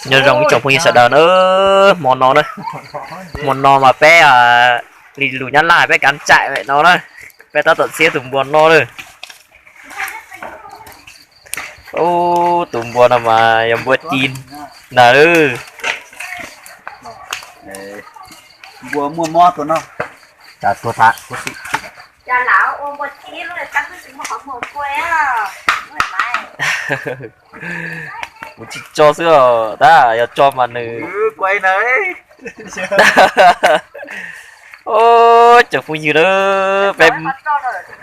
nhớ rồng cái chồng phụ sợ đờn ơ món nó đấy món nó mà bé lì lù nhăn lại bé cắn chạy vậy nó đấy bé ta tận xe tụm buồn nó rồi ô tụm buồn mà em buồn chín là ư vừa mua mò tụi nó cả tua thạ cha lão ôm một chi luôn là cắt cái mà họ một quê à một chị cho xưa ta cho mà nữ quay đấy ô chẳng phụ như đó em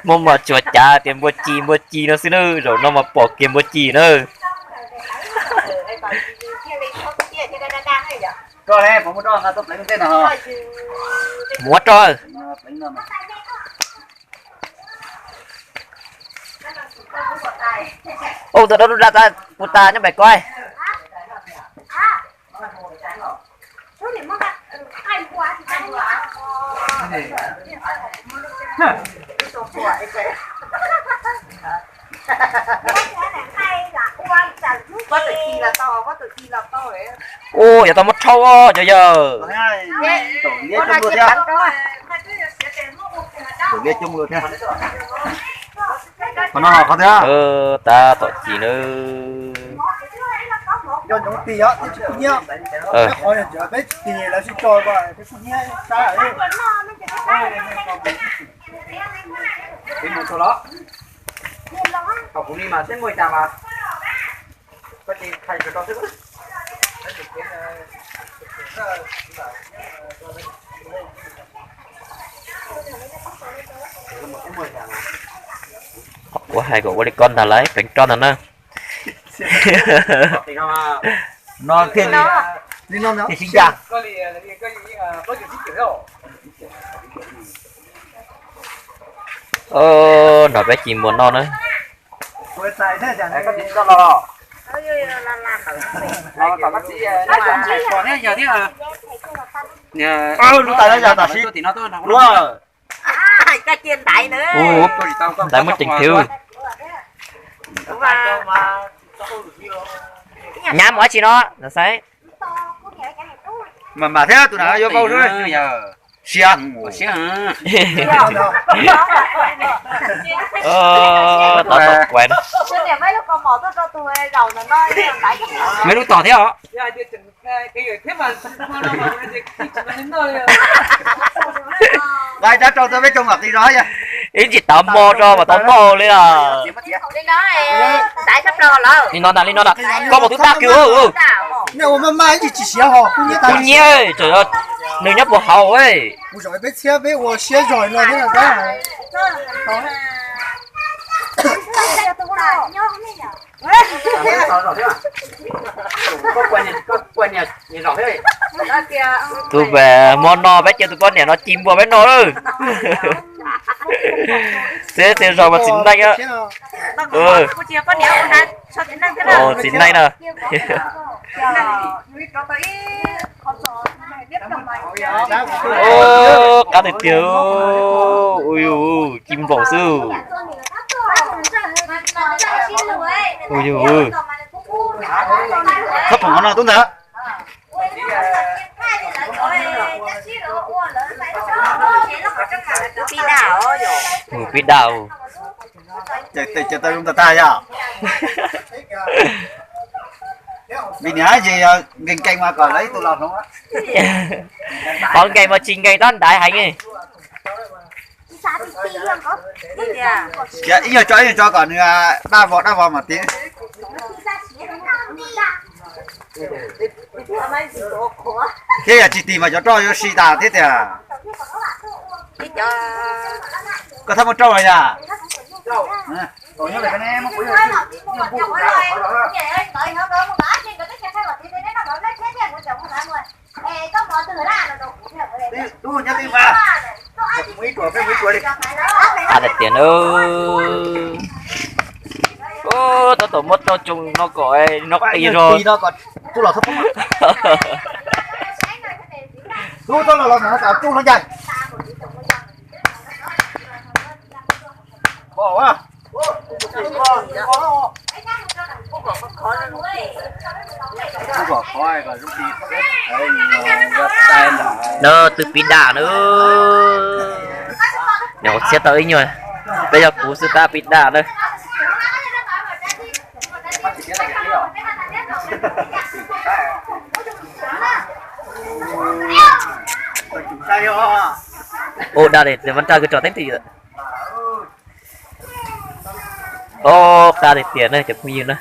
mong mà chuột cha tiền mua chi nó xí nữa rồi nó mà bỏ kiếm mua chi nữa rồi đây có một đòn là tôi lấy cái tên nào múa cho ô tao đâu ra ta một ta nhá mày coi có tự chi là to có tự chi là to đấy ô giờ tao mất thâu giờ giờ tổ nghĩa chung luôn nha tổ nghĩa chung luôn nha còn nó học không thế ta tội gì nữa cho những tí á thì cũng nhớ cái khỏi là chở bếp thì là sẽ trôi qua cái cũng nhớ ta ở đây cái một số đó học cũng đi mà sẽ ngồi chào mà có gì thầy cho con thứ của hai cậu đi con là lấy bánh tròn nữa nó thiên đi nó thì xin chào nói bé chỉ muốn non nữa quay sai thế chẳng có gì cho nó còn thế giờ thế à lúc tại đó giờ ta xin thì nó tôi đúng rồi cái tiền đại nữa tại mất tình thiếu nhám mỗi chị nó là sai mà thế tụi nào vô bao thôi xiang tao quen mấy lúc tỏ thế hả vai ra cho tôi biết trong ngọc đi đó nha ý chị tao mò cho mà tao mò lên à đi nó đặt có một thứ ta kêu nếu mà mai chỉ xé họ cũng nhớ trời ơi nơi nhấp bộ hậu ấy我准备切被我切软了，这个干。tụi về món no bé chơi tụi con này nó chim vào bé no rồi thế rồi mà xịn đây á xịn đây nè ô cá thịt tiêu ui chim vòng sư ui thấp của nó tốt nữa biết đào chờ tôi chúng ta nhá vì nhá gì kinh canh mà còn lấy tôi làm không á còn ngày mà trình ngày đó đại hành ấy dạ ý cho còn đa vỏ mà tí thế là chị tìm mà cho xì tà thế thì à có thằng một trâu rồi nhá tổ như vậy cái này không tu nhá đi mà mấy tuổi đi à là tiền ơi ô tao tổ mất nó chung nó gọi nó đi rồi nó còn tu là thấp không tu tao là nó cả tu nó dài bỏ quá thôi và lúc đi đấy gặp tay là Đó từ pin đà nữa. Nếu xe tới rồi. Bây giờ cú sư ta pin đà đây. bắt chỉ biết là cái điều chúng ta yêu Ô đà để vẫn tra cái trò đánh thì rồi. Ô ta để tiền đây chụp bao nhiêu nữa.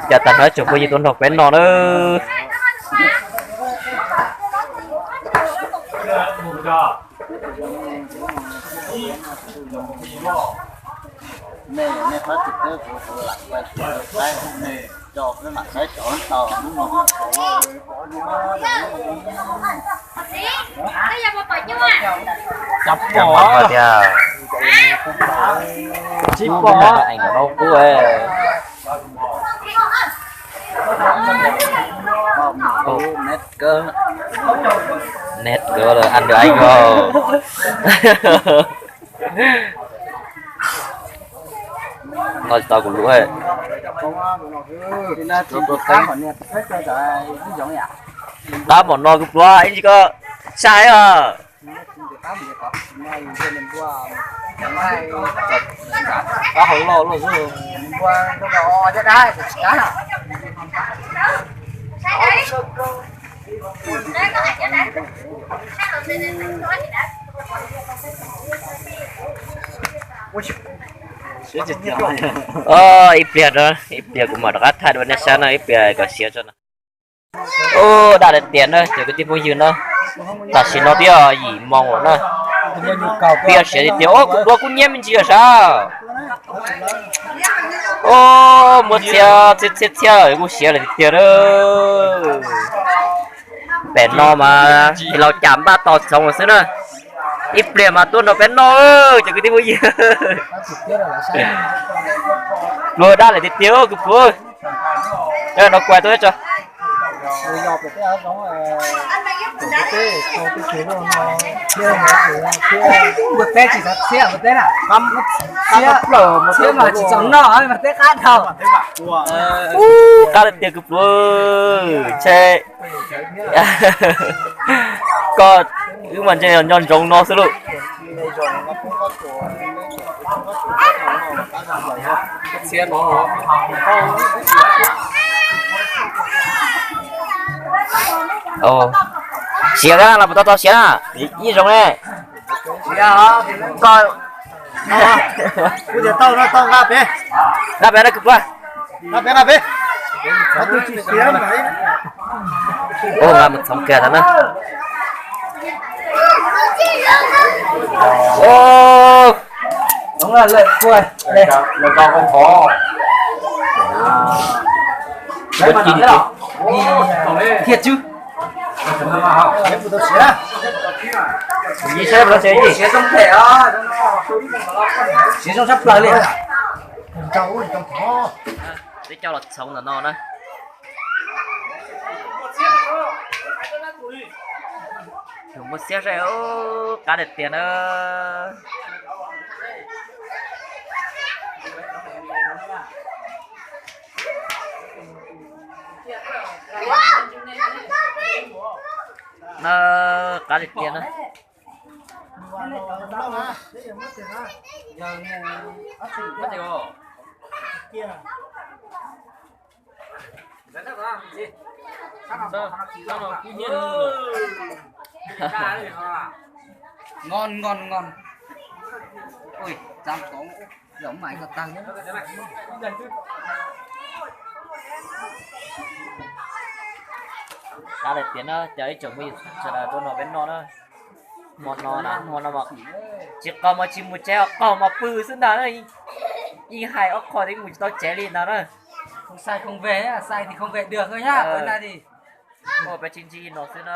Giờ ta nói chụp bao nhiêu tuần học bên nó nữa. này này phát trực tiếp của lại quay đây này cho cái mặt đấy chỗ tàu đúng không? Chọc bỏ thì à. Chip bỏ ảnh ở đâu cú ơi. Nét cơ Nét cơ là ăn được anh không? Nói tao cũng lũ hết. thì nó chỉ được cái còn nét hết cho cái giống vậy. Tao bọn nó cũng lũ anh chỉ có sai à. Tao không lo luôn chứ. Qua nó có cho đấy cá nào. Ít bia đó, ít bia cũng mà đã thay đổi nên sao này ít bia có xía cho nó. Ô, đã được tiền rồi, chỉ có tiền bao nhiêu nữa. Ta xin nó bia gì mong rồi nè. Bia xía thì tiền, ô, cũng đua cũng nhém mình chỉ là sao? Ô, một xía, cũng xía là tiền đó. Bén nó mà, thìเราchạm ba tọt xong rồi xíu nữa. Ít bia mà tuôn nó bén nó ơi, chỉ có tiền bao nhiêu. Rồi đã lại tiêu cực vui. Đây nó quay tôi cho. Một té chỉ là xe một té à? Không, xe mà chỉ giống nó thôi mà té khác đâu. Đã lại tiêu cực vui. Chê. Còn cứ mà chơi nhon trống nó xíu luôn. xe nó Ồ. Xía ra là một tao xía à? Gì giống này? xe hả Coi. Bây giờ tao nó tao ra bé. Ra bé nó cực quá. Ra bé. Nó tôi chỉ xe vậy. Ô là một sống kìa thật nữa. Ô. Đúng là lệ quay. Đây. là con không khó Đấy mà thế nào Thiệt chứ. Cái phụ tao xe. Gì xe nó xe gì? xe không thể á Xe trong sắp lại liền. Cháu trong khó. Để cho là sống là non đó. Dùng một xe rẻ ô cá đẹp tiền ơ. Nó cá đẹp tiền ơ. Mất tiêu. Ngon. Ui, dám có giống mày có tăng nhá. Cá đẹp tiền ơ, chơi chuẩn bị cho là tôi nói bên nó đó. Món nó mà chỉ có mà chim một treo có mà bự xứng đáng rồi. Y hai ốc khỏi thì mình tao chế lên nào đó. Không sai không về á, sai thì không về được thôi nhá. Bữa nay thì Một bé chín chi nó sẽ nó